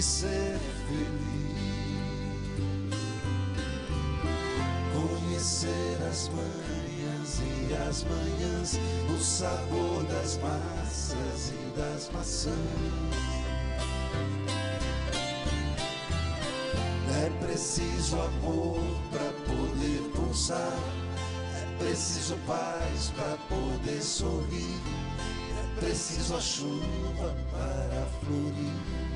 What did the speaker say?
de ser feliz. Conhecer as manhãs e as manhãs, o sabor das massas e das maçãs. É preciso amor para poder pulsar, é preciso paz para poder sorrir, é preciso a chuva para florir.